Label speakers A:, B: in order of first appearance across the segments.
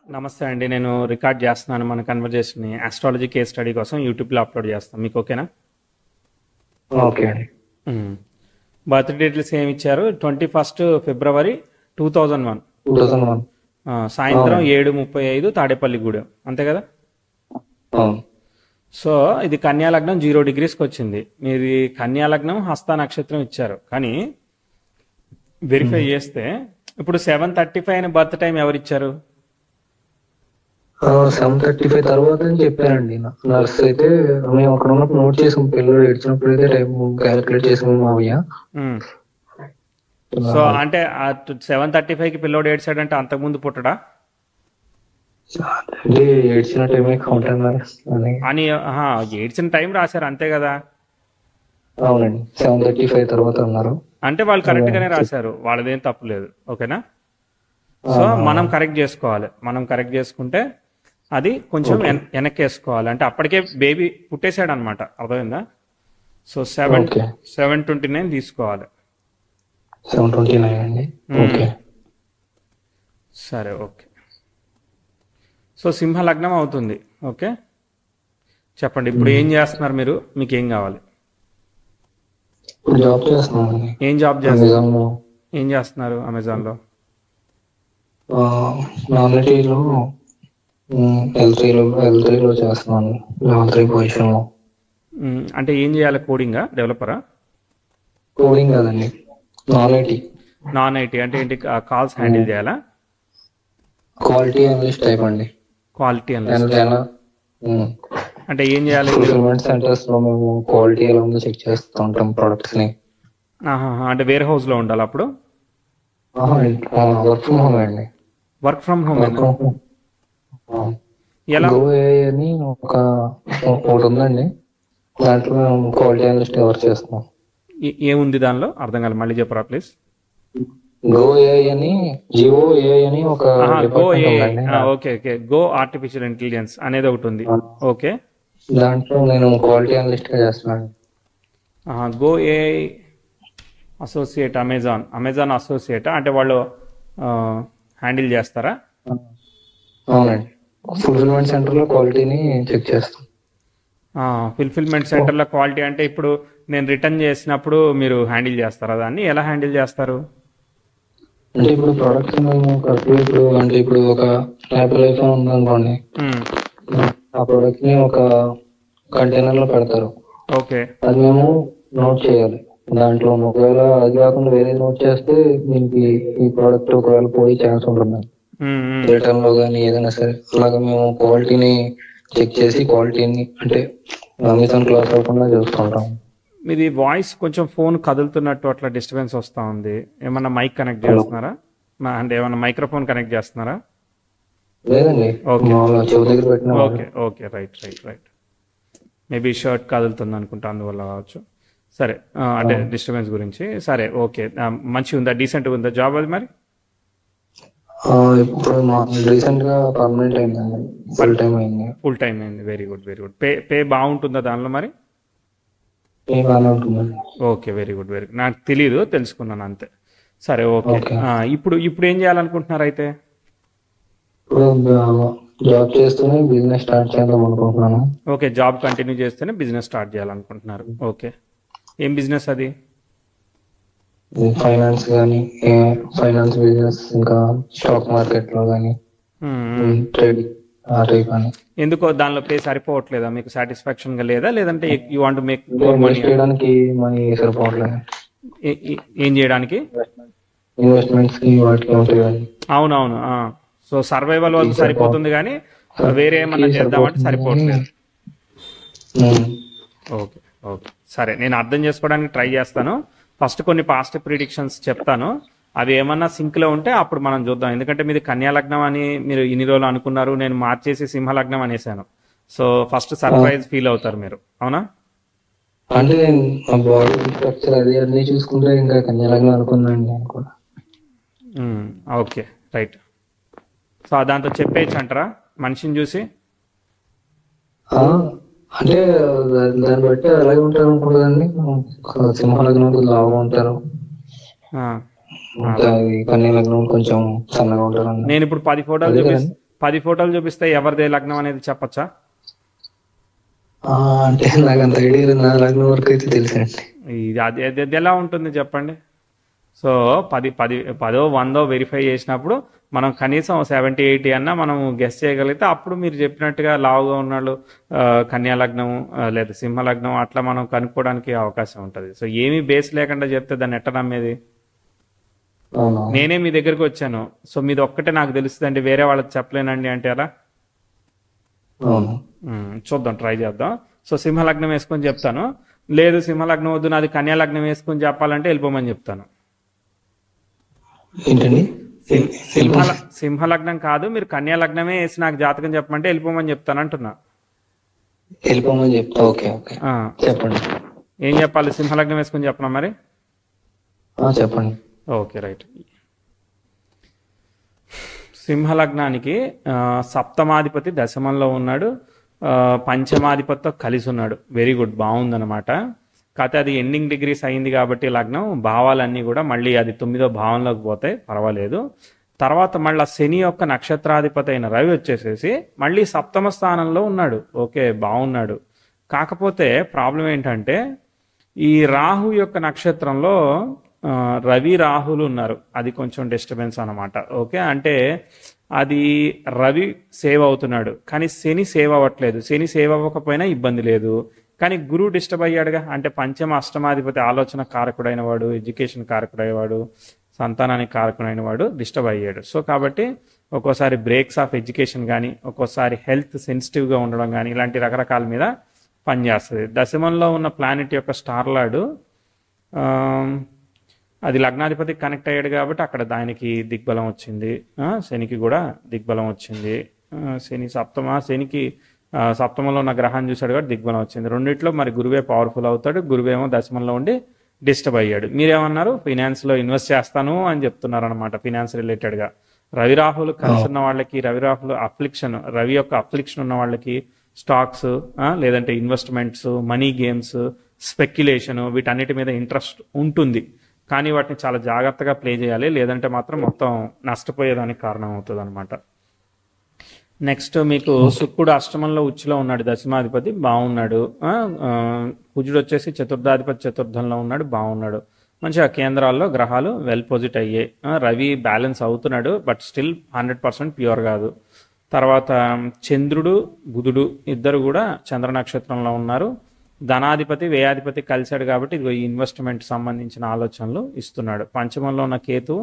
A: నమస్తే అండి. నేను రికార్డ్ చేస్తున్నాను మన కన్వర్జేషన్ని ఆస్ట్రాలజీ కేస్ స్టడీ కోసం యూట్యూబ్లో అప్లోడ్ చేస్తాం. మీకు ఓకేనా?
B: ఓకే అండి.
A: బర్త్ డీటెయిల్స్ ఏమి ఇచ్చారు? 21 ఫిబ్రవరి 2001
B: 2001
A: సాయంత్రం 7:35 తాడేపల్లిగూడెం, అంతే కదా?
B: అవును.
A: సో ఇది కన్యా లగ్నం 0 డిగ్రీస్కి వచ్చింది. మీరు కన్యా లగ్నం హస్త నక్షత్రం ఇచ్చారు, కానీ వెరిఫై చేస్తే ఇప్పుడు 7:35 అని బర్త్ టైం ఎవరు ఇచ్చారు?
B: 7:35 తర్వాత అని చెప్పారండి. నర్స్ అయితే మేము అక్కడ ఉన్నప్పుడు నోట్ చేసాం, పిల్లలు ఏడ్చినప్పుడు అయితే టైం క్యాలిక్యులేట్ చేసాము మావయ్య.
A: సో అంటే 7:35కి పిల్లోడు ఏడ్చాడంటే అంతకుముందు పుట్టడా
B: అంటే ఏడ్చిన టైమే కౌంట్ అన్నారు
A: అని ఏడ్చిన టైం రాశారు, అంతే కదా?
B: అవునండి, 7:35 తర్వాత అన్నారు.
A: అంటే వాళ్ళు కరెక్ట్ గానే రాశారు, వాళ్ళదేం తప్పు లేదు. ఓకేనా? సో మనం కరెక్ట్ చేసుకోవాలి. మనం కరెక్ట్ చేసుకుంటే అది కొంచెం వెనక్కి వేసుకోవాలి. అంటే అప్పటికే బేబీ పుట్టేశాడు అనమాట, అర్థమైందా? సో 7:29 తీసుకోవాలి.
B: 7:29 అండి. ఓకే,
A: సరే, ఓకే. సో సింహ లగ్నం అవుతుంది. ఓకే, చెప్పండి ఇప్పుడు ఏం చేస్తున్నారు మీరు? మీకు ఏం కావాలి?
B: జాబ్ చేస్తున్నామండి.
A: ఏం జాబ్ చేస్తున్నారు? ఏం చేస్తున్నారు అమెజాన్లో?
B: నాన్ ఐటీలో L3లో చేస్తున్నాను, లెవెల్ 3 పొజిషన్లో.
A: అంటే ఏం చేయాలి? కోడింగా, డెవలపరా?
B: కోడింగ్ కాదండి, నాన్ ఐటీ
A: అంటే ఏంటి? కాల్స్ హ్యాండిల్ చేయాలా?
B: క్వాలిటీ అనలిస్ట్ టైప్ అండి.
A: క్వాలిటీ అనలిస్ట్ అంటే ఏం చేయాలి?
B: ఫుల్ఫిల్మెంట్ సెంటర్స్ లో మేము క్వాలిటీ ఎలా ఉందో చెక్ చేస్తూ ఉంటాం ప్రొడక్ట్స్ ని.
A: అంటే వేర్ హౌస్ లో ఉండాలి అప్పుడు?
B: వర్క్ ఫ్రమ్ హోమ్ అండి.
A: వర్క్ ఫ్రమ్ హోమ్ ఎలా?
B: GoAI అని ఒకటి ఉందండి, దాంట్లో మేము క్వాలిటీ అనలిస్ట్ వర్క్ చేస్తున్నాం.
A: ఏముంది దానిలో? అర్థం కాదు, మళ్ళీ చెప్పరా ప్లీజ్.
B: GoAI అని ఒక
A: ఓకే, గో ఆర్టిఫిషియల్ ఇంటెలిజెన్స్ అనేది ఒకటి ఉంది. ఓకే,
B: దాంట్లో నేను క్వాలిటీ అనలిస్ట్ గా చేస్తున్నాను.
A: GoAI అసోసియేట్, అమెజాన్ అసోసియేట్ అంటే వాళ్ళు హ్యాండిల్ చేస్తారా?
B: అవునండి, ఫుల్ఫిల్మెంట్ సెంటర్ లో క్వాలిటీని చెక్ చేస్తాం.
A: ఫుల్ఫిల్మెంట్ సెంటర్ లో క్వాలిటీ అంటే ఇప్పుడు నేను రిటర్న్ చేసినప్పుడు మీరు హ్యాండిల్ చేస్తారా? దాన్ని ఎలా హ్యాండిల్ చేస్తారు?
B: అంటే ఇప్పుడు ప్రొడక్ట్స్ మేము ఇప్పుడు ఒక యాపిల్ ఐఫోన్ ఉందనుకోండి, ఆ ప్రొడక్ట్ ని ఒక కంటైనర్ లో పెడతారు.
A: ఓకే,
B: అది మేము నోట్ చేయాలి దాంట్లో. ఒకవేళ అది కాకుండా వేరే నోట్ చేస్తే దీనికి ఈ ప్రోడక్ట్ ఒకవేళ పోయే ఛాన్స్ ఉంటుంది రిటర్న్ లో కానీ ఏదైనా సరే. అలాగా మేము క్వాలిటీని చెక్ చేసి క్వాలిటీని అంటే అమెజాన్ క్లాస్ అవ్వకుండా చూసుకుంటాం.
A: మీది వాయిస్ కొంచెం ఫోన్ కదులుతున్నట్టు అట్లా డిస్టర్బెన్స్ వస్తూ ఉంది. ఏమన్నా మైక్ కనెక్ట్ చేస్తున్నారా? అంటే ఏమన్నా మైక్రోఫోన్ కనెక్ట్ చేస్తున్నారా?
B: లేదండి,
A: ఓకే, రైట్. మేబీ షర్ట్ కదులుతుంది అనుకుంటా, అందువల్ల కావచ్చు. సరే, అంటే డిస్టర్బెన్స్ గురించి. సరే, ఓకే. మంచిగా ఉందా? డీసెంట్గా ఉందా జాబ్ అది? మరి
B: ఇప్పుడు రీసెంట్ గా పర్మనెంట్ అయిందండి, ఫుల్ టైం అయింది.
A: Very good. పే బాగుంటుందా దానిలో? మరి ఓకే, వెరీ గుడ్. నాకు తెలీదు, తెలుసుకున్నాను అంతే. సరే, ఓకే. ఇప్పుడు ఏం చేయాలనుకుంటున్నారు అయితే?
B: జాబ్ చేస్తూనే బిజినెస్ స్టార్ట్ చేద్దాం అనుకుంటున్నాను.
A: ఓకే, జాబ్ కంటిన్యూ చేస్తూనే బిజినెస్ స్టార్ట్ చేయాలనుకుంటున్నారు. ఓకే, ఏం బిజినెస్ అది?
B: ఫైనాన్స్ బిజినెస్, ఇంకా స్టాక్ మార్కెట్ లో కానీ ట్రేడింగ్ ఆ టైప్ అని.
A: ఎందుకో దానిలో పే సరిపోవట్లేదా? మీకు సాటిస్ఫాక్షన్ గా లేదా? లేదంటే you want to make more money?
B: చేయడానికి మనీ సరిపోవట్లేదు.
A: ఏం చేయడానికి?
B: ఇన్వెస్ట్మెంట్స్ కి వాటికి ఉంటాయి.
A: అవునవును. సో సర్వైవల్ వరకు సరిపోతుంది, కానీ వేరే ఏమన్నా చేద్దామంటే సరిపోవట్లేదు. ఓకే, సరే, నేను అర్థం చేసుకోవడానికి ట్రై చేస్తాను. ఫస్ట్ కొన్ని పాస్ట్ ప్రిడిక్షన్స్ చెప్తాను, అవి ఏమన్నా సింక్ లో ఉంటే అప్పుడు మనం చూద్దాం. ఎందుకంటే మీది కన్యా లగ్నం అని మీరు ఇన్ని రోజులు అనుకున్నారు, నేను మార్చేసి సింహ లగ్నం అనేసాను. సో ఫస్ట్ సర్ప్రైజ్ ఫీల్ అవుతారు మీరు, అవునా?
B: అంటే బాడీ స్ట్రక్చర్ అది అన్ని చూసుకుంటే ఇంకా కన్యా లగ్నం అనుకున్నాను.
A: Okay, right. సో దాంతో చెప్పేయచ్చు అంటారా మనిషిని చూసి?
B: అంటే దాన్ని బట్టి అలాగే ఉంటారు అనుకుంటుందండి. సింహ లగ్నం లావుగా ఉంటారు, కన్యా లగ్నం కొంచెం సన్నగా ఉంటారు.
A: నేను ఇప్పుడు 10 10 ఫోటోలు చూపిస్తే ఎవరిదే లగ్నం అనేది చెప్పచ్చా?
B: అంటే నాకు అంత ఐడియా లేదు, నా లగ్నం వరకు అయితే తెలుసండి.
A: అది ఎలా ఉంటుంది చెప్పండి. సో 10 100 వెరిఫై చేసినప్పుడు మనం కనీసం 70-80 అన్నా మనం గెస్ చేయగలిగితే అప్పుడు మీరు చెప్పినట్టుగా లావుగా ఉన్నాళ్ళు కన్యా లగ్నం లేదా సింహ లగ్నం అట్లా మనం కనుక్కోవడానికి అవకాశం ఉంటుంది. సో ఏమీ బేస్ లేకుండా చెప్తే దాన్ని ఎట్ట నమ్మేది? నేనే మీ దగ్గరికి వచ్చాను, సో మీది ఒక్కటే నాకు తెలుస్తుందండి, వేరే వాళ్ళకి చెప్పలేనండి అంటే ఎలా? చూద్దాం, ట్రై చేద్దాం. సో సింహలగ్నం వేసుకొని చెప్తాను, లేదు సింహలగ్నం వద్దు నాది కన్యా లగ్నం వేసుకొని చెప్పాలంటే వెళ్ళిపోమని చెప్తాను. సింహలగ్నం కాదు, మీరు కన్యా లగ్నమే వేసి నాకు జాతకం చెప్పమంటే వెళ్ళిపోమని చెప్తాను అంటున్నా.
B: చెప్పండి,
A: ఏం చెప్పాలి? సింహలగ్నం వేసుకొని చెప్పనా మరి?
B: చెప్పండి.
A: Okay, right. సింహలగ్నానికి సప్తమాధిపతి దశమంలో ఉన్నాడు, పంచమాధిపతితో కలిసి ఉన్నాడు. వెరీ గుడ్, బాగుందన్నమాట. కాకపోతే అది ఎండింగ్ డిగ్రీస్ అయింది కాబట్టి లగ్నం భావాలన్నీ కూడా మళ్ళీ అది 9వ భావంలోకి పోతాయి, పర్వాలేదు. తర్వాత మళ్ళీ శని యొక్క నక్షత్రాధిపతి అయిన రవి వచ్చేసేసి మళ్ళీ సప్తమ స్థానంలో ఉన్నాడు. ఓకే, బాగున్నాడు. కాకపోతే ప్రాబ్లం ఏంటంటే ఈ రాహు యొక్క నక్షత్రంలో రవి రాహులు ఉన్నారు, అది కొంచెం డిస్టర్బెన్స్ అనమాట. ఓకే, అంటే అది రవి సేవ్ అవుతున్నాడు కానీ శని సేవ్ అవ్వట్లేదు. శని సేవ్ అవ్వకపోయినా ఇబ్బంది లేదు, కానీ గురువు డిస్టర్బ్ అయ్యాడుగా. అంటే పంచమ అష్టమాధిపతి ఆలోచన కారకుడైన వాడు, ఎడ్యుకేషన్ కారకుడైన వాడు, సంతానానికి కారకుడైన వాడు డిస్టర్బ్ అయ్యాడు. సో కాబట్టి ఒక్కోసారి బ్రేక్స్ ఆఫ్ ఎడ్యుకేషన్ కానీ, ఒక్కోసారి హెల్త్ సెన్సిటివ్గా ఉండడం కానీ ఇలాంటి రకరకాల మీద పనిచేస్తుంది. దశమంలో ఉన్న ప్లానెట్ యొక్క స్టార్లాడు అది లగ్నాధిపతికి కనెక్ట్ అయ్యాడు కాబట్టి అక్కడ దానికి దిగ్బలం వచ్చింది, శనికి కూడా దిగ్బలం వచ్చింది. శనికి సప్తమంలో ఉన్న గ్రహాన్ని చూశాడు కాబట్టి దిగ్బలం వచ్చింది. రెండిట్లో మరి గురువే పవర్ఫుల్ అవుతాడు, గురువేమో దశమంలో ఉండి డిస్టర్బ్ అయ్యాడు. మీరేమన్నారు? ఫైనాన్స్లో ఇన్వెస్ట్ చేస్తాను అని చెప్తున్నారు అనమాట, ఫైనాన్స్ రిలేటెడ్గా. రవి రాహులు కలిసి ఉన్న వాళ్ళకి, రవి యొక్క అఫ్లిక్షన్ ఉన్న వాళ్ళకి స్టాక్స్ లేదంటే ఇన్వెస్ట్మెంట్స్, మనీ గేమ్స్, స్పెక్యులేషన్ వీటన్నిటి మీద ఇంట్రెస్ట్ ఉంటుంది, కానీ వాటిని చాలా జాగ్రత్తగా ప్లే చేయాలి, లేదంటే మాత్రం మొత్తం నష్టపోయేదానికి కారణం అవుతుంది అనమాట. నెక్స్ట్ మీకు శుక్రుడు అష్టమంలో ఉచ్చులో ఉన్నాడు, దశమాధిపతి బాగున్నాడు. కుజుడు వచ్చేసి చతుర్థాధిపతి చతుర్థంలో ఉన్నాడు, బాగున్నాడు. మంచిగా కేంద్రాల్లో గ్రహాలు వెల్ పొజిట్ అయ్యాయి. రవి బ్యాలెన్స్ అవుతున్నాడు, బట్ స్టిల్ 100% ప్యూర్ కాదు. తర్వాత చంద్రుడు బుధుడు ఇద్దరు కూడా చంద్ర నక్షత్రంలో ఉన్నారు. ధనాధిపతి వ్యయాధిపతి కలిశాడు కాబట్టి ఇది ఇన్వెస్ట్మెంట్ సంబంధించిన ఆలోచనలు ఇస్తున్నాడు. పంచమంలో ఉన్న కేతు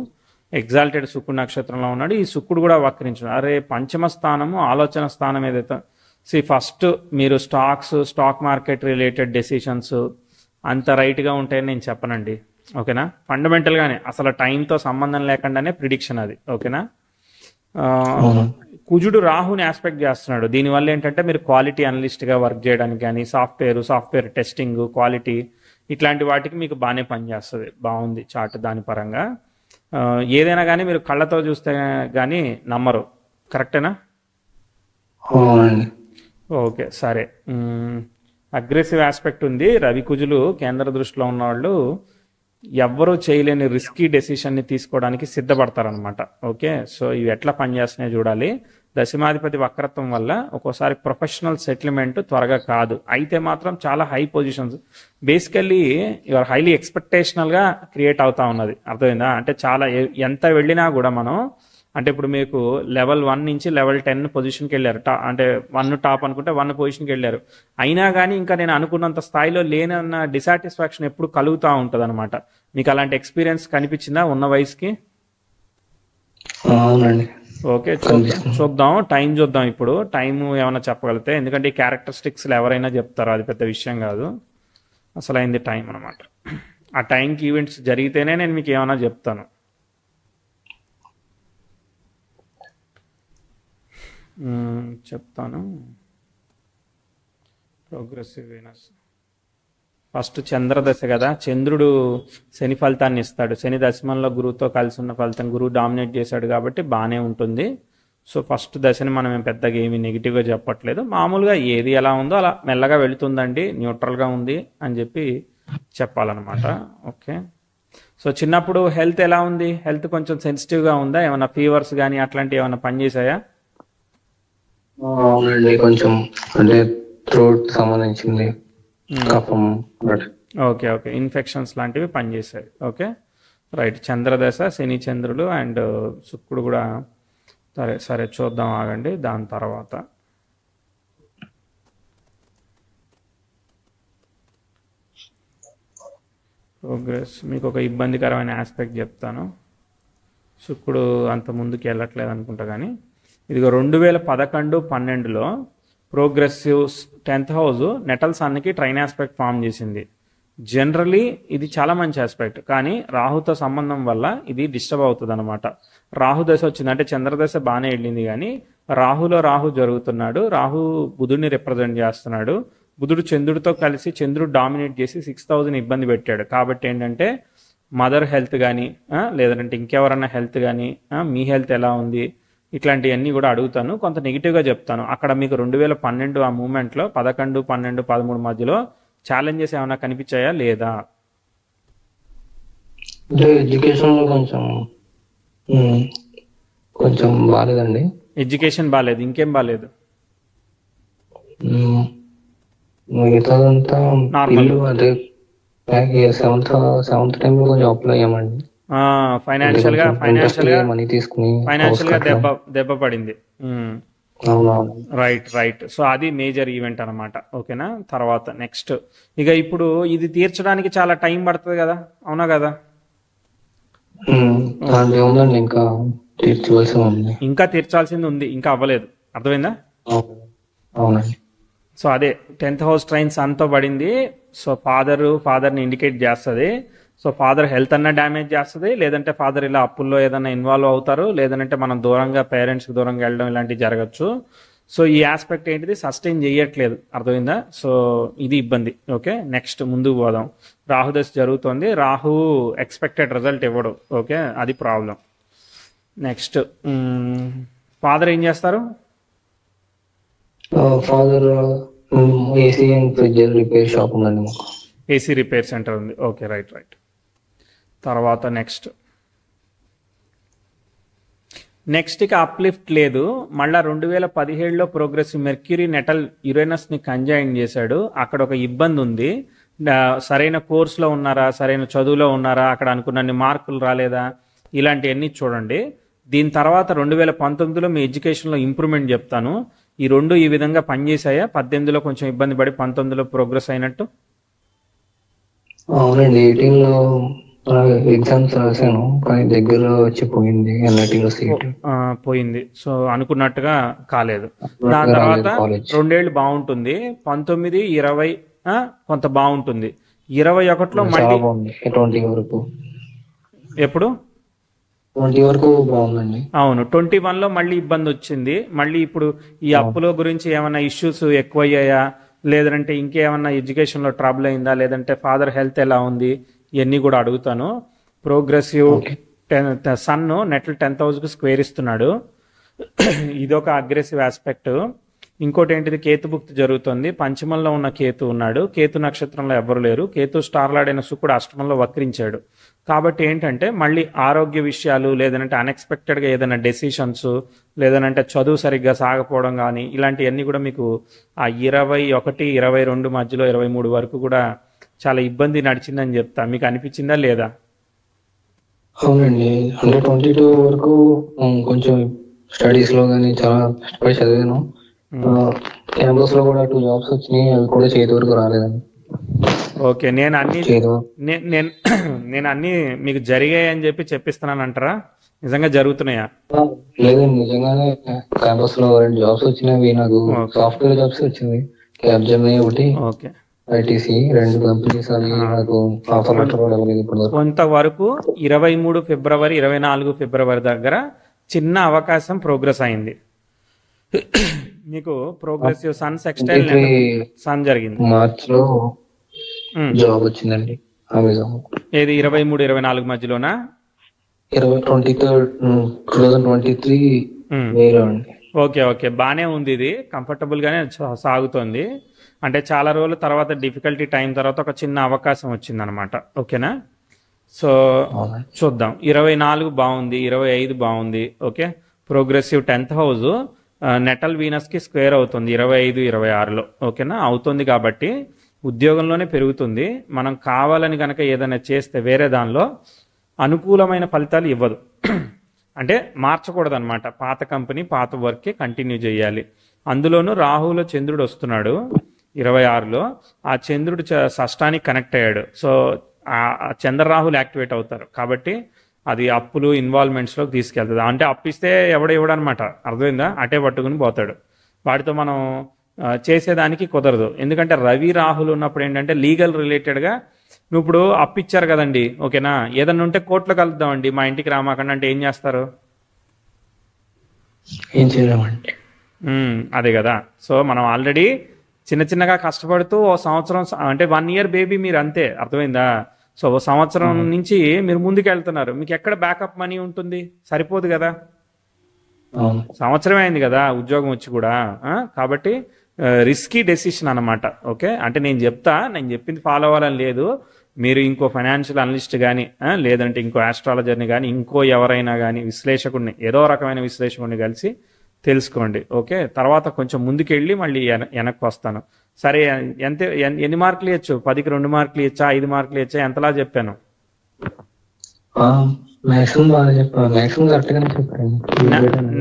A: ఎగ్జాల్టెడ్ శుక్రుడు నక్షత్రంలో ఉన్నాడు. ఈ శుక్రుడు కూడా వక్రించాడు. అరే పంచమ స్థానము ఆలోచన స్థానం ఏదైతే ఫస్ట్ మీరు స్టాక్ మార్కెట్ రిలేటెడ్ డెసిషన్స్ అంత రైట్గా ఉంటాయని నేను చెప్పనండి, ఓకేనా. ఫండమెంటల్గానే అసలు టైంతో సంబంధం లేకుండానే ప్రిడిక్షన్ అది, ఓకేనా. కుజుడు రాహుని ఆస్పెక్ట్ చేస్తున్నాడు. దీనివల్ల ఏంటంటే మీరు క్వాలిటీ అనలిస్ట్గా వర్క్ చేయడానికి కానీ, సాఫ్ట్వేర్ టెస్టింగ్, క్వాలిటీ ఇట్లాంటి వాటికి మీకు బాగానే పనిచేస్తుంది. బాగుంది చార్ట్ దాని పరంగా. ఏదైనా కానీ మీరు కళ్ళతో చూస్తే కానీ నమ్మరు, కరెక్టేనా? ఓకే, సరే. అగ్రెసివ్ ఆస్పెక్ట్ ఉంది. రవి కుజులు కేంద్ర దృష్టిలో ఉన్నవాళ్ళు ఎవ్వరూ చేయలేని రిస్కీ డెసిషన్ని తీసుకోవడానికి సిద్ధపడతారనమాట. ఓకే, సో ఇవి ఎట్లా పనిచేస్తున్నాయో చూడాలి. దశమాధిపతి వక్రత్వం వల్ల ఒక్కోసారి ప్రొఫెషనల్ సెటిల్మెంట్ త్వరగా కాదు, అయితే మాత్రం చాలా high positions basically your highly ఎక్స్పెక్టేషనల్గా క్రియేట్ అవుతా ఉన్నది, అర్థమైందా? అంటే చాలా ఎంత వెళ్ళినా కూడా మనం అంటే ఇప్పుడు మీకు లెవెల్ 1 నుంచి లెవెల్ 10 పొజిషన్కి వెళ్ళారు, అంటే 1 టాప్ అనుకుంటే 1 పొజిషన్కి వెళ్ళారు, అయినా కానీ ఇంకా నేను అనుకున్నంత స్థాయిలో లేనన్న డిసాటిస్ఫాక్షన్ ఎప్పుడు కలుగుతూ ఉంటుంది అనమాట. మీకు అలాంటి ఎక్స్పీరియన్స్ కనిపించిందా ఉన్న వయసుకి? ఓకే, చూద్దాం, టైం చూద్దాం. ఇప్పుడు టైం ఏమైనా చెప్పగలిగితే, ఎందుకంటే ఈ క్యారెక్టరిస్టిక్స్లో ఎవరైనా చెప్తారు, అది పెద్ద విషయం కాదు, అసలు అయింది టైం అనమాట. ఆ టైంకి ఈవెంట్స్ జరిగితేనే నేను మీకు ఏమైనా చెప్తాను. చెప్తాను. ప్రోగ్రెసివ్ వీనస్ ఫస్ట్ చంద్రదశ కదా, చంద్రుడు శని ఫలితాన్ని ఇస్తాడు. శని దశమంలో గురువుతో కలిసి ఉన్న ఫలితం, గురువు డామినేట్ చేశాడు కాబట్టి బాగానే ఉంటుంది. సో ఫస్ట్ దశని మనం పెద్దగా ఏమీ నెగిటివ్గా చెప్పట్లేదు, మామూలుగా ఏది ఎలా ఉందో అలా మెల్లగా వెళుతుందండి, న్యూట్రల్గా ఉంది అని చెప్పి చెప్పాలన్నమాట. ఓకే, సో చిన్నప్పుడు హెల్త్ ఎలా ఉంది? హెల్త్ కొంచెం సెన్సిటివ్గా ఉందా? ఏమైనా ఫీవర్స్ కానీ అట్లాంటివి ఏమైనా పనిచేసాయా?
B: అవునండి, కొంచెం అంటే థ్రోట్ సంబంధించింది, కఫం.
A: ఓకే ఓకే, ఇన్ఫెక్షన్స్ లాంటివి పనిచేశాయి. Okay right. చంద్రదశ, శని చంద్రుడు అండ్ శుక్రుడు కూడా. సరే సరే చూద్దాం, ఆగండి. దాని తర్వాత ప్రోగ్రెస్ మీకు ఒక ఇబ్బందికరమైన ఆస్పెక్ట్ చెప్తాను. శుక్రుడు అంత ముందుకు వెళ్ళట్లేదు అనుకుంటా, కానీ ఇదిగో 2011-12లో ప్రోగ్రెసివ్ 10th హౌస్ నెటల్ సన్కి ట్రైన్ ఆస్పెక్ట్ ఫామ్ చేసింది. జనరలీ ఇది చాలా మంచి ఆస్పెక్ట్, కానీ రాహుతో సంబంధం వల్ల ఇది డిస్టర్బ్ అవుతుంది అనమాట. రాహు దశ వచ్చింది అంటే చంద్రదశ బాగానే వెళ్ళింది, కానీ రాహులో రాహు జరుగుతున్నాడు. రాహు బుధుడిని రిప్రజెంట్ చేస్తున్నాడు. బుధుడు చంద్రుడితో కలిసి చంద్రుడు డామినేట్ చేసి 6000 ఇబ్బంది పెట్టాడు. కాబట్టి ఏంటంటే మదర్ హెల్త్ కానీ లేదంటే ఇంకెవరన్నా హెల్త్ కానీ మీ హెల్త్ ఎలా ఉంది ఇట్లాంటివన్నీ కూడా అడుగుతాను. కొంత నెగిటివ్గా చెప్తాను. అక్కడ మీకు 2012 ఆ మూమెంట్లో 11, 12, 13 మధ్యలో ఛాలెంజెస్ ఏమైనా కనిపించాయా లేదా?
B: అంటే ఎడ్యుకేషన్ లో కొంచెం బాగాలేదండి.
A: ఎడ్యుకేషన్ బాగాలేదు, ఇంకేం బాగాలేదు?
B: మిగతాదంతా
A: నార్మల్.
B: ఇల్లు అంటే సెవెంత్ టైంలో కొంచెం అప్లై అయ్యామండి.
A: ఫైనాన్షియల్ గా
B: మనీ తీసుకుని
A: దెబ్బ పడింది.
B: అవునవును.
A: రైట్. సో అది మేజర్ ఈవెంట్ అనమాట. ఓకేనా. తర్వాత నెక్స్ట్ ఇక ఇప్పుడు ఇది తీర్చడానికి చాలా టైం పడుతుంది కదా, అవునా కదా?
B: ఉందండి, ఇంకా తీర్చవలసి ఉంది.
A: ఇంకా తీర్చాల్సింది ఉంది, ఇంకా అవ్వలేదు. అర్థమైందా?
B: అవునండి.
A: సో అదే 10th హౌస్ ట్రైన్ సన్తో పడింది. సో ఫాదర్ని ఇండికేట్ చేస్తుంది. సో ఫాదర్ హెల్త్ అన్నా డ్యామేజ్ చేస్తుంది, లేదంటే ఫాదర్ ఇలా అప్పుల్లో ఏదైనా ఇన్వాల్వ్ అవుతారు, లేదంటే మనం దూరంగా పేరెంట్స్కి దూరంగా వెళ్ళడం ఇలాంటివి జరగచ్చు. సో ఈ ఆస్పెక్ట్ ఏంటిది, సస్టైన్ చేయట్లేదు. అర్థమైందా? సో ఇది ఇబ్బంది. ఓకే నెక్స్ట్ ముందుకు పోదాం. రాహు దశ జరుగుతుంది. రాహు ఎక్స్పెక్టెడ్ రిజల్ట్ ఇవ్వడు. ఓకే అది ప్రాబ్లం. నెక్స్ట్ ఫాదర్ ఏం చేస్తారు?
B: Father AC and fridge repair shop ఉందండి మాకు.
A: ఏసీ రిపేర్ సెంటర్ ఉంది. Okay right. తర్వాత నెక్స్ట్ ఇక అప్లిఫ్ట్ లేదు. మళ్ళీ 2017లో ప్రోగ్రెసివ్ మెర్క్యూరీ నెటల్ యురేనస్ని కంజైన్ చేశాడు. అక్కడ ఒక ఇబ్బంది ఉంది. సరైన కోర్సులో ఉన్నారా, సరైన చదువులో ఉన్నారా, అక్కడ అనుకున్నన్ని మార్కులు రాలేదా, ఇలాంటివన్నీ చూడండి. దీని తర్వాత 2019లో మీ ఎడ్యుకేషన్లో ఇంప్రూవ్మెంట్ చెప్తాను. ఈ రెండు ఈ విధంగా పనిచేసాయా? 18లో కొంచెం ఇబ్బంది పడి 19లో ప్రోగ్రెస్ అయినట్టు.
B: అవునండి, 18లో ఎగ్జామ్స్ రాశాను, కానీ దగ్గర వచ్చి పోయింది. ఎన్ఐటీలో సీట్
A: పోయింది. సో అనుకున్నట్టుగా కాలేదు. దాని తర్వాత 2 ఏళ్ళు బాగుంటుంది. 19, 20 కొంత బాగుంటుంది. 21లో మళ్ళీ
B: 20 వరకు.
A: ఎప్పుడు
B: 20 వరకు బాగుందండి.
A: అవును. 21లో మళ్ళీ ఇబ్బంది వచ్చింది. మళ్ళీ ఇప్పుడు ఈ అప్పుల గురించి ఏమైనా ఇష్యూస్ ఎక్కువయ్యాయా, లేదంటే ఇంకేమన్నా ఎడ్యుకేషన్లో ట్రబుల్ అయిందా, లేదంటే ఫాదర్ హెల్త్ ఎలా ఉంది, ఇవన్నీ కూడా అడుగుతాను. ప్రోగ్రెసివ్ సన్ నెట్లు 10th హౌస్కి స్క్వేర్ ఇస్తున్నాడు. ఇదొక అగ్రెసివ్ ఆస్పెక్ట్. ఇంకోటి ఏంటిది, కేతు భుక్తి జరుగుతుంది. పంచమంలో ఉన్న కేతు ఉన్నాడు. కేతు నక్షత్రంలో ఎవ్వరు లేరు. కేతు స్టార్లాడైన శుక్రుడు అష్టమంలో వక్రించాడు. కాబట్టి ఏంటంటే మళ్ళీ ఆరోగ్య విషయాలు, లేదంటే అన్ఎక్స్పెక్టెడ్గా ఏదైనా డెసిషన్స్, లేదంటే చదువు సరిగ్గా సాగపోవడం కానీ ఇలాంటివన్నీ కూడా మీకు ఆ 21, 22 మధ్యలో 23 వరకు కూడా చాలా ఇబ్బంది నడిచిందని చెప్తా. మీకు అనిపించిందా లేదా?
B: అవునండి, అంటే 22 వరకు కొంచెం స్టడీస్ లో కానీ చాలా కష్టపడి చదివాను. క్యాంపస్ లో కూడా 2 జాబ్స్ వచ్చినాయి, అవి కూడా చేతి వరకు రాలేదండి.
A: ఓకే, నేను అన్ని మీకు జరిగాయి అని చెప్పిస్తున్నాను అంటారా? నిజంగా జరుగుతున్నాయా?
B: లేదండి, నిజంగానే క్యాంపస్ లో 2 జాబ్స్ వచ్చినాయి. నాకు సాఫ్ట్వేర్ జాబ్స్ వచ్చింది. క్యాప్జెమినీ ఒకటి, ఐటీసీ, 2 కంపెనీస్ అవి నాకు ఆఫర్ లెటర్ కూడా ఇవ్వలేదు ఇప్పుడు.
A: కొంతవరకు 23 ఫిబ్రవరి 24 ఫిబ్రవరి దగ్గర చిన్న అవకాశం ప్రోగ్రెస్ అయింది. మీకు ప్రోగ్రెసివ్ సన్ సెక్స్టైల్ సన్ జరిగింది.
B: మార్చ్ లో జాబ్ వచ్చిందండి అమెజాన్.
A: ఏది 23, 24 మధ్యలోనా?
B: 2023 మేలో అండి.
A: ఓకే బానే ఉంది. ఇది కంఫర్టబుల్ గానే సాగుతోంది. అంటే చాలా రోజుల తర్వాత డిఫికల్టీ టైం తర్వాత ఒక చిన్న అవకాశం వచ్చింది అనమాట. ఓకేనా. సో చూద్దాం. 24 బాగుంది, 25 బాగుంది. Okay progressive 10th house natal వీనస్కి స్క్వేర్ అవుతుంది 25-26లో. ఓకేనా, అవుతుంది కాబట్టి ఉద్యోగంలోనే పెరుగుతుంది. మనం కావాలని కనుక ఏదైనా చేస్తే వేరే దానిలో అనుకూలమైన ఫలితాలు ఇవ్వదు. అంటే మార్చకూడదు అనమాట. పాత కంపెనీ పాత వర్కే కంటిన్యూ చేయాలి. అందులోనూ రాహులో చంద్రుడు వస్తున్నాడు 26లో. ఆ చంద్రుడు షష్టానికి కనెక్ట్ అయ్యాడు. సో ఆ చంద్రరాహులు యాక్టివేట్ అవుతారు కాబట్టి అది అప్పులు ఇన్వాల్వ్మెంట్స్లోకి తీసుకెళ్తుంది. అంటే అప్పు ఇస్తే ఎవడో ఇవ్వడనమాట, అర్థమైందా? అటే పట్టుకుని పోతాడు. వాటితో మనం చేసేదానికి కుదరదు. ఎందుకంటే రవి రాహులు ఉన్నప్పుడు ఏంటంటే లీగల్ రిలేటెడ్గా నువ్వు ఇప్పుడు అప్పు ఇచ్చారు కదండి, ఓకేనా, ఏదన్నా ఉంటే కోర్టులో కలుద్దామండి, మా ఇంటికి రామాకండి అంటే ఏం చేస్తారు?
B: ఏం చేయలేమండి.
A: అదే కదా. సో మనం ఆల్రెడీ చిన్న చిన్నగా కష్టపడుతూ ఓ సంవత్సరం, అంటే 1 year బేబీ మీరు, అంతే, అర్థమైందా? సో ఓ సంవత్సరం నుంచి మీరు ముందుకు వెళ్తున్నారు, మీకు ఎక్కడ బ్యాకప్ మనీ ఉంటుంది? సరిపోదు కదా. సంవత్సరమే అయింది కదా ఉద్యోగం వచ్చి కూడా. కాబట్టి రిస్కీ డెసిషన్ అనమాట. ఓకే, అంటే నేను చెప్పింది ఫాలో అవ్వాలని లేదు. మీరు ఇంకో ఫైనాన్షియల్ అనలిస్ట్ కానీ లేదంటే ఇంకో ఆస్ట్రాలజర్ని కానీ ఇంకో ఎవరైనా కానీ విశ్లేషకుడిని, ఏదో రకమైన విశ్లేషకుడిని కలిసి తెలుసుకోండి. ఓకే, తర్వాత కొంచెం ముందుకెళ్ళి మళ్ళీ వెనక్కి వస్తాను. సరే, ఎన్ని మార్కులు ఇవ్వచ్చు? 10కి 2 మార్కులు ఇచ్చా, 5 మార్కులు ఇచ్చా, ఎంతలా చెప్పాను?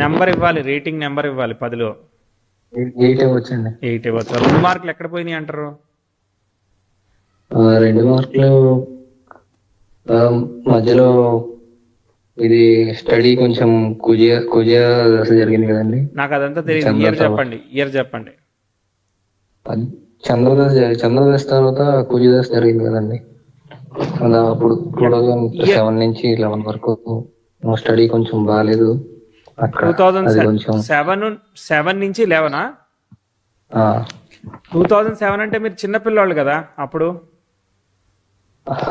A: నెంబర్ ఇవ్వాలి, రేటింగ్ నెంబర్ ఇవ్వాలి. 10లో
B: 8 ఇవ్వచ్చండి.
A: 8 ఇవ్వచ్చు. 2 మార్కులు ఎక్కడ పోయినాయి అంటారు?
B: 2 మార్కులు మధ్యలో ఇది స్టడీ కొంచెం కుజ దశ జరిగింది కదండి.
A: నాకు అదంతా తెలియదు. ఇయర్ చెప్పండి.
B: చంద్రదశ తర్వాత కుజ దశ జరిగింది కదండి. అప్పుడు 2007 నుంచి 11 వరకు స్టడీ కొంచెం బాగాలేదు.
A: 2007 నుంచి 11? 2007 అంటే మీరు చిన్నపిల్లవాళ్ళు కదా అప్పుడు.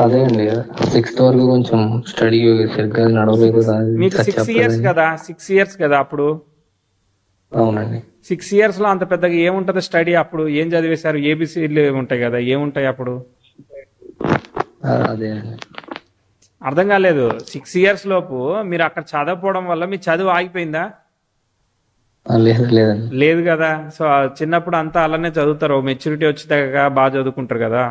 B: అదే అండి, 6th వరకు కొంచెం స్టడీ సరిగ్గా నడవలేదు.
A: మీకు 6 years కదా, 6 years కదా అప్పుడు.
B: అవునండి.
A: 6 years లో అంత పెద్దగా ఏముంటది స్టడీ? అప్పుడు ఏం చదివేశారు? ఏబిసిలు ఉంటాయి కదా, ఏముంటాయి అప్పుడు?
B: అదే అండి,
A: అర్థం కాలేదు. 6 years లోపు మీరు అక్కడ చదవకపోవడం వల్ల మీ చదువు ఆగిపోయిందా? లేదు కదా. సో చిన్నప్పుడు అంతా అలానే చదువుతారు, మెచ్యూరిటీ వచ్చేదాకా బాగా చదువుకుంటారు కదా.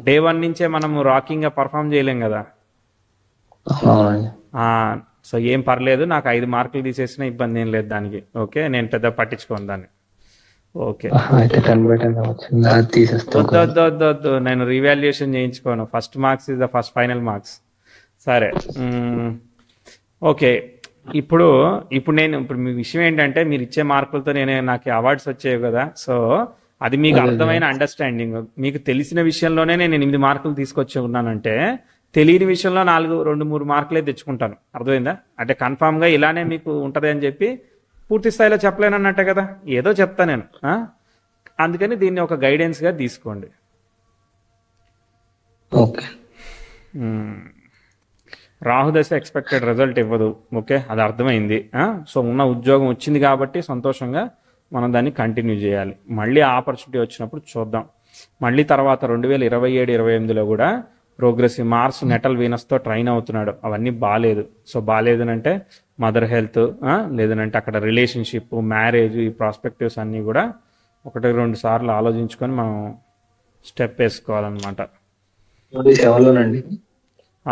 A: Day 1 నుంచే మనము రాకింగ్ గా పర్ఫామ్ చేయలేం కదా. సో ఏం పర్లేదు, నాకు 5 మార్కులు తీసేసిన ఇబ్బంది ఏం లేదు దానికి. ఓకే, నేను పెద్ద పట్టించుకోను దాన్ని. ఓకే, వద్దు, నేను రీవాల్యుయేషన్ చేయించుకోను. First marks is the first final marks. సరే, ఓకే. ఇప్పుడు మీ విషయం ఏంటంటే మీరు ఇచ్చే మార్కులతో నాకు అవార్డ్స్ వచ్చాయి కదా. సో అది మీకు అర్థమైన అండర్స్టాండింగ్. మీకు తెలిసిన విషయంలోనే నేను 8 మార్కులు తీసుకొచ్చి ఉన్నానంటే తెలియని విషయంలో 2-3 మార్కులే తెచ్చుకుంటాను. అర్థమైందా? అంటే కన్ఫామ్ గా ఇలానే మీకు ఉంటది అని చెప్పి పూర్తి స్థాయిలో చెప్పలేనన్నట్టే కదా, ఏదో చెప్తా నేను. అందుకని దీన్ని ఒక గైడెన్స్ గా తీసుకోండి. రాహుదశ ఎక్స్పెక్టెడ్ రిజల్ట్ ఇవ్వదు. ఓకే, అది అర్థమైంది. సో ఉన్న ఉద్యోగం వచ్చింది కాబట్టి సంతోషంగా మనం దాన్ని కంటిన్యూ చేయాలి. మళ్ళీ ఆపర్చునిటీ వచ్చినప్పుడు చూద్దాం. మళ్ళీ తర్వాత 2027-28లో కూడా ప్రోగ్రెసివ్ మార్స్ నెటల్ వీనస్తో ట్రైన్ అవుతున్నాడు. అవన్నీ బాగాలేదు. సో బాగాలేదు అంటే మదర్ హెల్త్, లేదనంటే అక్కడ రిలేషన్షిప్, మ్యారేజ్, ఈ ప్రాస్పెక్టివ్స్ అన్నీ కూడా 1-2 సార్లు ఆలోచించుకొని మనం స్టెప్ వేసుకోవాలన్నమాట.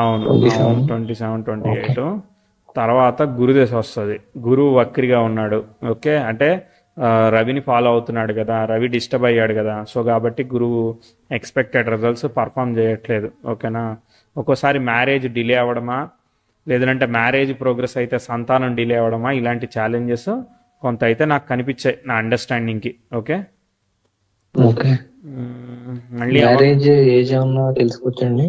A: అవును, 27-28 తర్వాత గురుదశ వస్తుంది. గురువు వక్రిగా ఉన్నాడు. ఓకే, అంటే రవిని ఫాలో అవుతున్నాడు కదా, రవి డిస్టర్బ్ అయ్యాడు కదా. సో కాబట్టి గురువు ఎక్స్పెక్టెడ్ రిజల్ట్స్ పర్ఫామ్ చేయట్లేదు. ఓకేనా, ఒక్కోసారి మ్యారేజ్ డిలే అవ్వడమా, లేదంటే మ్యారేజ్ ప్రోగ్రెస్ అయితే సంతానం డిలే అవ్వడమా, ఇలాంటి ఛాలెంజెస్ కొంత అయితే నాకు కనిపించాయి నా అండర్స్టాండింగ్కి. ఓకే, మళ్ళీ
B: తెలుసుకోవచ్చండి.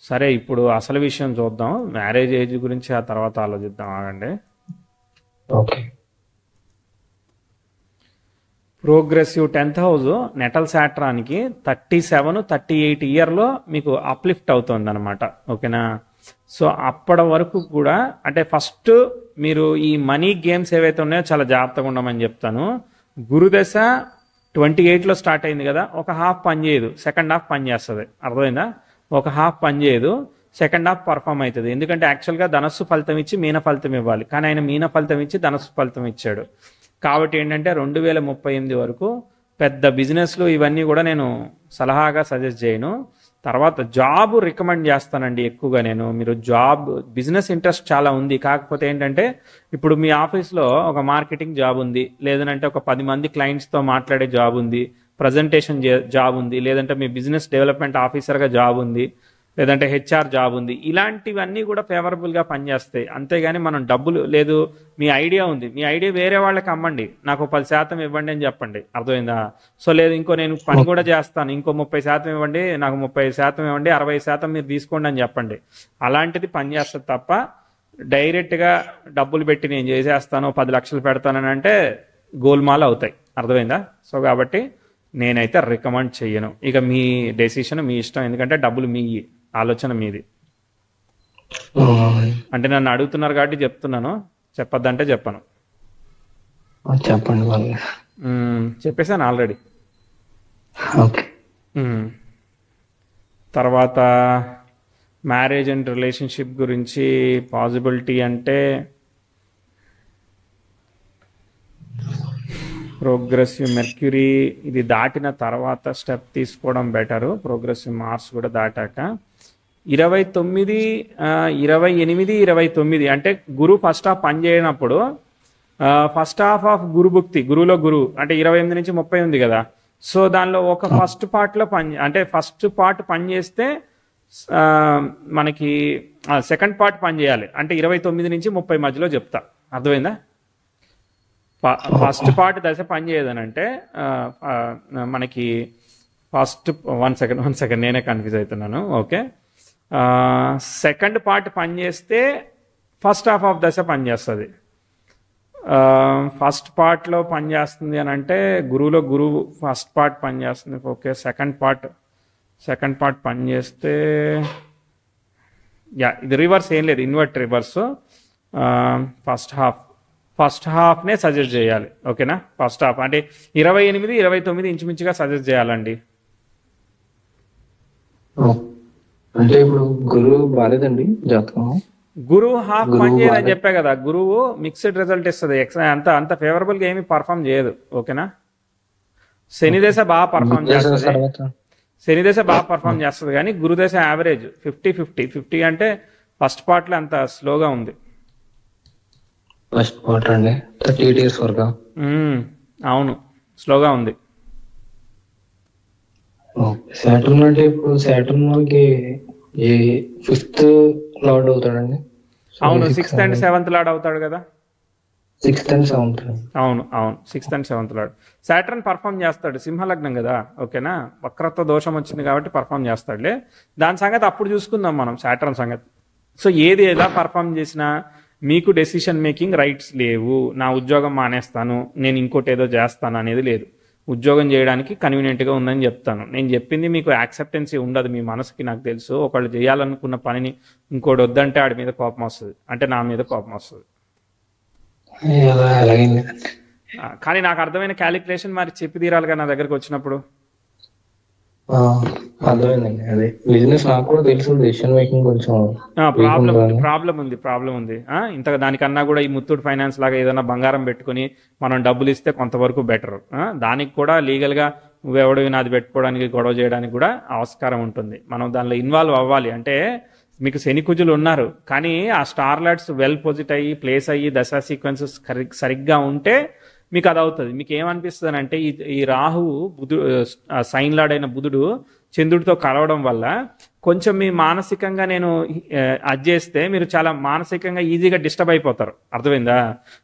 A: సరే, ఇప్పుడు అసలు విషయం చూద్దాం. మ్యారేజ్ ఏజ్ గురించి ఆ తర్వాత ఆలోచిద్దాం, ఆగండి.
B: Okay,
A: progressive 10th house natal శాట్రానికి 37-38 ఇయర్లో మీకు అప్లిఫ్ట్ అవుతుంది అనమాట. ఓకేనా, సో అప్పటి వరకు కూడా అంటే ఫస్ట్ మీరు ఈ మనీ గేమ్స్ ఏవైతే ఉన్నాయో చాలా జాగ్రత్తగా ఉండమని చెప్తాను. గురుదశ 28లో స్టార్ట్ అయింది కదా, ఒక హాఫ్ పని చేయదు, సెకండ్ హాఫ్ పని చేస్తుంది. అర్థమైందా? ఒక హాఫ్ పని చేయదు, సెకండ్ హాఫ్ పర్ఫామ్ అవుతుంది. ఎందుకంటే యాక్చువల్గా ధనస్సు ఫలితం ఇచ్చి మీన ఫలితం ఇవ్వాలి, కానీ ఆయన మీన ఫలితం ఇచ్చి ధనస్సు ఫలితం ఇచ్చాడు. కాబట్టి ఏంటంటే 2038 వరకు పెద్ద బిజినెస్లు ఇవన్నీ కూడా నేను సలహాగా సజెస్ట్ చేయను. తర్వాత జాబ్ రికమెండ్ చేస్తానండి ఎక్కువగా నేను. మీరు బిజినెస్ ఇంట్రెస్ట్ చాలా ఉంది, కాకపోతే ఏంటంటే ఇప్పుడు మీ ఆఫీస్లో ఒక మార్కెటింగ్ జాబ్ ఉంది, లేదంటే ఒక 10 మంది క్లయింట్స్తో మాట్లాడే జాబ్ ఉంది, ప్రజెంటేషన్ జాబ్ ఉంది, లేదంటే మీ బిజినెస్ డెవలప్మెంట్ ఆఫీసర్గా జాబ్ ఉంది, లేదంటే హెచ్ఆర్ జాబ్ ఉంది. ఇలాంటివన్నీ కూడా ఫేవరబుల్గా పనిచేస్తాయి. అంతేగాని మనం డబ్బులు లేదు, మీ ఐడియా ఉంది, మీ ఐడియా వేరే వాళ్ళకి అమ్మండి, నాకు 10% ఇవ్వండి అని చెప్పండి, అర్థమైందా? సో లేదు ఇంకో నేను పని కూడా చేస్తాను, ఇంకో 30% ఇవ్వండి, నాకు 30% ఇవ్వండి, 60% మీరు తీసుకోండి అని చెప్పండి. అలాంటిది పనిచేస్తుంది తప్ప డైరెక్ట్గా డబ్బులు పెట్టి నేను చేసేస్తాను 10 లక్షలు పెడతానని అంటే గోల్మాల్ అవుతాయి, అర్థమైందా? సో కాబట్టి నేనైతే రికమెండ్ చెయ్యను. ఇక మీ డెసిషన్, మీ ఇష్టం, ఎందుకంటే డబ్బులు మీ ఆలోచన మీది. అంటే నన్ను అడుగుతున్నారు కాబట్టి చెప్తున్నాను, చెప్పొద్దంటే చెప్పను.
B: చెప్పండి.
A: చెప్పేసాను ఆల్రెడీ. తర్వాత మ్యారేజ్ అండ్ రిలేషన్షిప్ గురించి పాసిబిలిటీ అంటే ప్రోగ్రెసివ్ మెర్క్యూరీ ఇది దాటిన తర్వాత స్టెప్ తీసుకోవడం బెటరు. ప్రోగ్రెసివ్ మార్స్ కూడా దాటాక 29, 28, 29 అంటే గురు ఫస్ట్ హాఫ్ పని చేయనప్పుడు ఫస్ట్ హాఫ్ ఆఫ్ గురుభుక్తి, గురువులో గురువు అంటే 28 నుంచి 30 ఉంది కదా. సో దానిలో ఒక ఫస్ట్ పార్ట్లో అంటే ఫస్ట్ పార్ట్ పని చేస్తే మనకి సెకండ్ పార్ట్ పని చేయాలి, అంటే 29 నుంచి 30 మధ్యలో చెప్తా, అర్థమైందా? ఫస్ట్ పార్ట్ దశ పని చేయదనంటే మనకి ఫస్ట్ వన్ సెకండ్ నేనే కన్ఫ్యూజ్ అవుతున్నాను. ఓకే, సెకండ్ పార్ట్ పని చేస్తే ఫస్ట్ హాఫ్ ఆఫ్ దశ పనిచేస్తుంది. ఫస్ట్ పార్ట్లో పనిచేస్తుంది అని అంటే గురువులో గురువు ఫస్ట్ పార్ట్ పనిచేస్తుంది. ఓకే, సెకండ్ పార్ట్ పనిచేస్తే ఇది రివర్స్ ఏం లేదు, ఇన్వర్ట్ రివర్స్. ఫస్ట్ హాఫ్నే సజెస్ట్ చేయాలి, ఓకేనా? ఫస్ట్ హాఫ్ అంటే 28, 29 ఇంచుమించుగా సజెస్ట్ చేయాలండి.
B: అంటే ఇప్పుడు గురువు బాలేదండి జాతకం,
A: గురువు హాఫ్ పని చేయదని చెప్పా కదా. గురువు మిక్స్డ్ రిజల్ట్ ఇస్తుంది, అంత ఫేవరబుల్గా ఏమి పర్ఫామ్ చేయదు, ఓకేనా? శని దశ బాగా పర్ఫామ్ చేస్తుంది, కానీ గురుదశ యావరేజ్ 50-50 అంటే ఫస్ట్ పార్ట్లో అంత స్లోగా ఉంది.
B: ఫస్ట్ పార్ట్ అండి 38 years వరకు.
A: అవును, స్లోగా ఉంది.
B: సాటర్న్ అంటే ఇప్పుడు సాటర్న్ కి 5th లార్డ్ అవుతాడండి.
A: అవును, 6th and 7th లార్డ్ అవుతాడు కదా.
B: 6th and 7th.
A: అవును 6th and 7th lord. Saturn perform చేస్తాడు, సింహలగ్నం కదా, ఓకేనా? వక్రత్వ దోషం వచ్చింది కాబట్టి పర్ఫామ్ చేస్తాడులే. దాని సంగతి అప్పుడు చూసుకుందాం మనం, సాటర్న్ సంగతి. సో ఏది ఎలా పర్ఫామ్ చేసినా మీకు డెసిషన్ మేకింగ్ రైట్స్ లేవు. నా ఉద్యోగం మానేస్తాను, నేను ఇంకోటి ఏదో చేస్తాను అనేది లేదు. ఉద్యోగం చేయడానికి కన్వీనియంట్గా ఉందని చెప్తాను. నేను చెప్పింది మీకు యాక్సెప్టెన్సీ ఉండదు మీ మనసుకి, నాకు తెలుసు. ఒకళ్ళు చేయాలనుకున్న పనిని ఇంకోటి వద్దంటే ఆడి మీద కోపం వస్తుంది, అంటే నా మీద కోపం వస్తుంది. కానీ నాకు అర్థమైన క్యాలిక్యులేషన్ మరి చెప్పి తీరాలిగా నా దగ్గరకు వచ్చినప్పుడు.
B: అర్థమైందండి, అదే బిజినెస్ నాకు కూడా తెలుసు, డెసిషన్ మేకింగ్ కొంచెం
A: ప్రాబ్లం ఉంది. ఇంతగా దానికన్నా కూడా ఈ ముత్తూట్ ఫైనాన్స్ లాగా ఏదైనా బంగారం పెట్టుకుని మనం డబ్బులు ఇస్తే కొంతవరకు బెటర్. దానికి కూడా లీగల్గా నువ్వెవడివి నాది పెట్టుకోవడానికి గొడవ చేయడానికి కూడా ఆస్కారం ఉంటుంది. మనం దానిలో ఇన్వాల్వ్ అవ్వాలి. అంటే మీకు శని కుజులు ఉన్నారు, కానీ ఆ స్టార్ లైట్స్ వెల్ పొజిట్ అయ్యి ప్లేస్ అయ్యి దశా సీక్వెన్సెస్ సరిగ్గా ఉంటే మీకు అది అవుతుంది. మీకు ఏమనిపిస్తుంది అంటే ఈ రాహువు సైన్ లార్డ్ అయిన బుధుడు చంద్రుడితో కలవడం వల్ల కొంచెం మీ మానసికంగా నేను అది చేస్తే మీరు చాలా మానసికంగా ఈజీగా డిస్టర్బ్ అయిపోతారు, అర్థమైందా?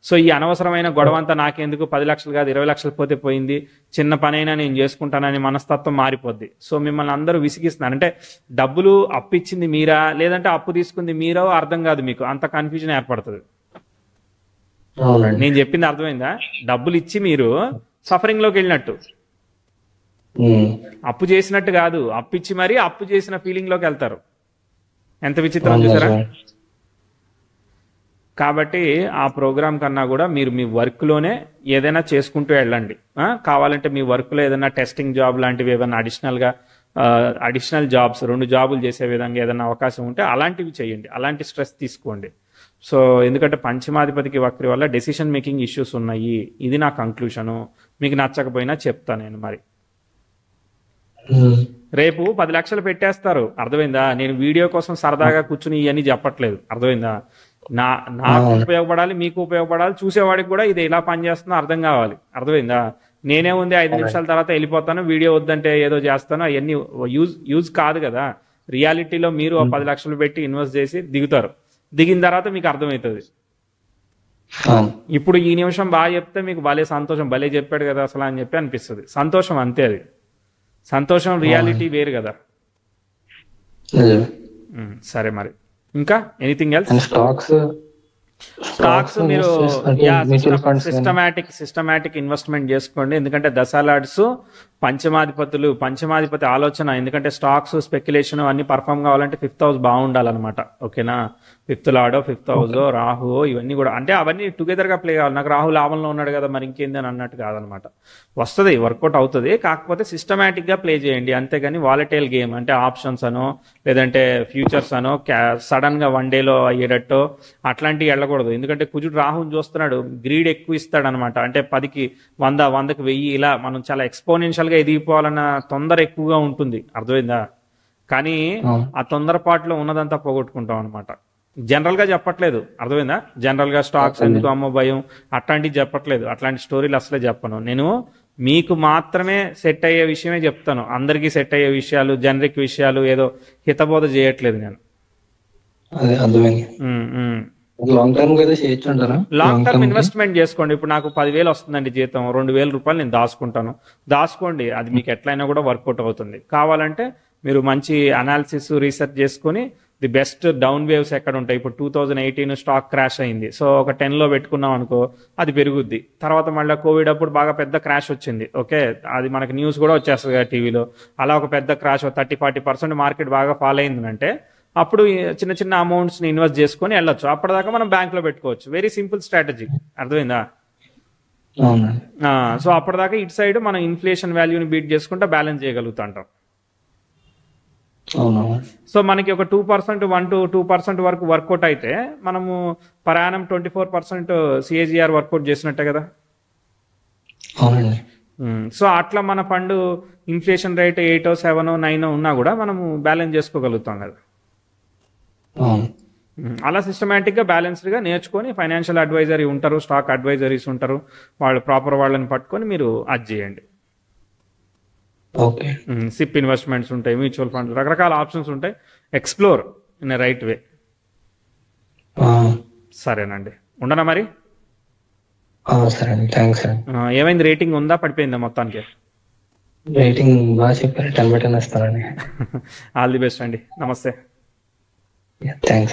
A: సో ఈ అనవసరమైన గొడవ అంతా నాకెందుకు, 10 లక్షలు కాదు 20 లక్షలు పోతే పోయింది, చిన్న పనైనా నేను చేసుకుంటానని మనస్తత్వం మారిపోద్ది. సో మిమ్మల్ని అందరూ విసిగిస్తున్నారు. అంటే డబ్బులు అప్పు ఇచ్చింది మీరా లేదంటే అప్పు తీసుకుంది మీరో అర్థం కాదు, మీకు అంత కన్ఫ్యూజన్ ఏర్పడుతుంది. నేను చెప్పింది అర్థమైందా? డబ్బులు ఇచ్చి మీరు సఫరింగ్ లోకి వెళ్ళినట్టు, అప్పు చేసినట్టు కాదు, అప్పు ఇచ్చి మరీ అప్పు చేసిన ఫీలింగ్ లోకి వెళ్తారు. ఎంత విచిత్రం చూసారా? కాబట్టి ఆ ప్రోగ్రామ్ కన్నా కూడా మీరు మీ వర్క్లోనే ఏదైనా చేసుకుంటూ వెళ్ళండి. కావాలంటే మీ వర్క్లో ఏదైనా టెస్టింగ్ జాబ్ లాంటివి ఏదైనా అడిషనల్గా అడిషనల్ జాబ్స్ 2 జాబులు చేసే విధంగా ఏదైనా అవకాశం ఉంటే అలాంటివి చేయండి, అలాంటి స్ట్రెస్ తీసుకోండి. సో ఎందుకంటే పంచమాధిపతికి వక్రి వల్ల డెసిషన్ మేకింగ్ ఇష్యూస్ ఉన్నాయి. ఇది నా కంక్లూషను. మీకు నచ్చకపోయినా చెప్తా నేను. మరి రేపు 10 లక్షలు పెట్టేస్తారు, అర్థమైందా? నేను వీడియో కోసం సరదాగా కూర్చుని ఇవన్నీ చెప్పట్లేదు, అర్థమైందా? నాకు ఉపయోగపడాలి, మీకు ఉపయోగపడాలి, చూసేవాడికి కూడా ఇది ఎలా పనిచేస్తుందో అర్థం కావాలి, అర్థమైందా? నేనే ఉంది 5 నిమిషాల తర్వాత వెళ్ళిపోతాను, వీడియో వద్దంటే ఏదో చేస్తాను, అవన్నీ యూజ్ కాదు కదా. రియాలిటీలో మీరు 10 లక్షలు పెట్టి ఇన్వెస్ట్ చేసి దిగుతారు, దిగిన తర్వాత మీకు అర్థమవుతుంది. ఇప్పుడు ఈ నిమిషం బాగా చెప్తే మీకు భలే సంతోషం, భలే చెప్పాడు కదా అసలు అని చెప్పి అనిపిస్తుంది. సంతోషం అంతే, అది సంతోషం. రియాలిటీ వేరు కదా. సరే, మరి ఇంకా ఎనీథింగ్ ఎల్స్? స్టాక్స్ మీరు సిస్టమాటిక్ ఇన్వెస్ట్మెంట్ చేసుకోండి. ఎందుకంటే దశాలాడ్స్ పంచమాధిపతి ఆలోచన. ఎందుకంటే స్టాక్స్ స్పెక్యులేషన్ అన్ని పర్ఫామ్ కావాలంటే 5th హౌస్ బాగుండాలన్నమాట. ఓకేనా? 5th లార్డో 5th హౌస్ రాహు ఇవన్నీ కూడా అంటే అవన్నీ టుగెదర్ గా ప్లే కావాలి. నాకు రాహు లాభంలో ఉన్నాడు కదా మరి ఇంకేంది అని అన్నట్టు కాదనమాట. వస్తుంది, వర్కౌట్ అవుతుంది, కాకపోతే సిస్టమాటిక్ గా ప్లే చేయండి. అంతేగాని వాలటైల్ గేమ్ అంటే ఆప్షన్స్ అనో లేదంటే ఫ్యూచర్స్ అనో సడన్ గా 1 డేలో అయ్యేటట్టు అట్లాంటివి వెళ్ళకూడదు. ఎందుకంటే కుజుడు రాహుని చూస్తున్నాడు, గ్రీడ్ ఎక్కువ ఇస్తాడు అనమాట. అంటే 10కి 100, 100కి 1000 ఇలా మనం చాలా ఎక్స్పోనెన్షియల్ గా ఎదిగిపోవాలన్న తొందర ఎక్కువగా ఉంటుంది, అర్థమైందా? కానీ ఆ తొందరపాటులో ఉన్నదంతా పోగొట్టుకుంటాం అనమాట. జనరల్ గా చెప్పట్లేదు, అర్థమైందా? జనరల్ గా స్టాక్స్ ఎందుకు అమ్మో భయం అట్లాంటివి చెప్పట్లేదు, అట్లాంటి స్టోరీలు అసలే చెప్పను నేను. మీకు మాత్రమే సెట్ అయ్యే విషయమే చెప్తాను, అందరికీ సెట్ అయ్యే విషయాలు, జనరిక్ విషయాలు ఏదో హితబోధ చేయట్లేదు నేను.
B: లాంగ్ టర్మ్ అయితే చేయొచ్చు అంటారా?
A: లాంగ్ టర్మ్ ఇన్వెస్ట్మెంట్ చేసుకోండి. ఇప్పుడు నాకు 10,000 వస్తుందండి జీతం, 2,000 రూపాయలు నేను దాచుకోండి. అది మీకు ఎట్లయినా కూడా వర్కౌట్ అవుతుంది. కావాలంటే మీరు మంచి అనాలిసిస్ రీసెర్చ్ చేసుకుని ది బెస్ట్ డౌన్ వేవ్స్ ఎక్కడ ఉంటాయి. ఇప్పుడు 2018 స్టాక్ క్రాష్ అయింది, సో ఒక 10లో పెట్టుకున్నాం అనుకో అది పెరుగుద్ది. తర్వాత మళ్ళీ కోవిడ్ అప్పుడు బాగా పెద్ద క్రాష్ వచ్చింది, ఓకే, అది మనకి న్యూస్ కూడా వచ్చేస్తుంది కదా టీవీలో. అలా ఒక పెద్ద క్రాష్ 30-40% మార్కెట్ బాగా ఫాల్ అయిందంటే అప్పుడు చిన్న చిన్న అమౌంట్స్ ని ఇన్వెస్ట్ చేసుకుని వెళ్ళొచ్చు. అప్పటిదాకా మనం బ్యాంక్ లో పెట్టుకోవచ్చు. వెరీ సింపుల్ స్ట్రాటజీ, అర్థమైందా? సో అప్పటిదాకా ఇటు సైడ్ మనం ఇన్ఫ్లేషన్ వాల్యూని బీట్ చేసుకుంటా బ్యాలెన్స్ చేయగలుగుతుంటాం. సో మనకి ఒక 2%, 1 to 2% వరకు వర్కౌట్ అయితే మనము పరాణం 24% సిఏజిఆర్ వర్కౌట్ చేసినట్టే కదా. సో అట్లా మన ఫండ్ ఇన్ఫ్లేషన్ రేట్ 8, 7, 9 ఉన్నా కూడా మనము బ్యాలెన్స్ చేసుకోగలుగుతాం కదా. అలా సిస్టమేటిక్ గా బ్యాలెన్స్డ్ గా నేర్చుకొని ఫైనాన్షియల్ అడ్వైజరీ ఉంటారు, స్టాక్ అడ్వైజరీస్ ఉంటారు, వాళ్ళు ప్రాపర్ వాళ్ళని పట్టుకొని మీరు అది చేయండి. సిప్ ఇన్వెస్ట్మెంట్స్ ఉంటాయి, మ్యూచువల్ ఫండ్స్, రకరకాల ఆప్షన్స్ ఉంటాయి. Explore in right way. సరేనండి, ఉండనా మరి? ఏమైంది, రేటింగ్ ఉందా పడిపోయిందా మొత్తానికి?
B: రేటింగ్ బాగా చెప్పారు, 10/10 ఇస్తానండి.
A: ఆల్ ది బెస్ట్ అండి, నమస్తే.
B: Yeah, thanks.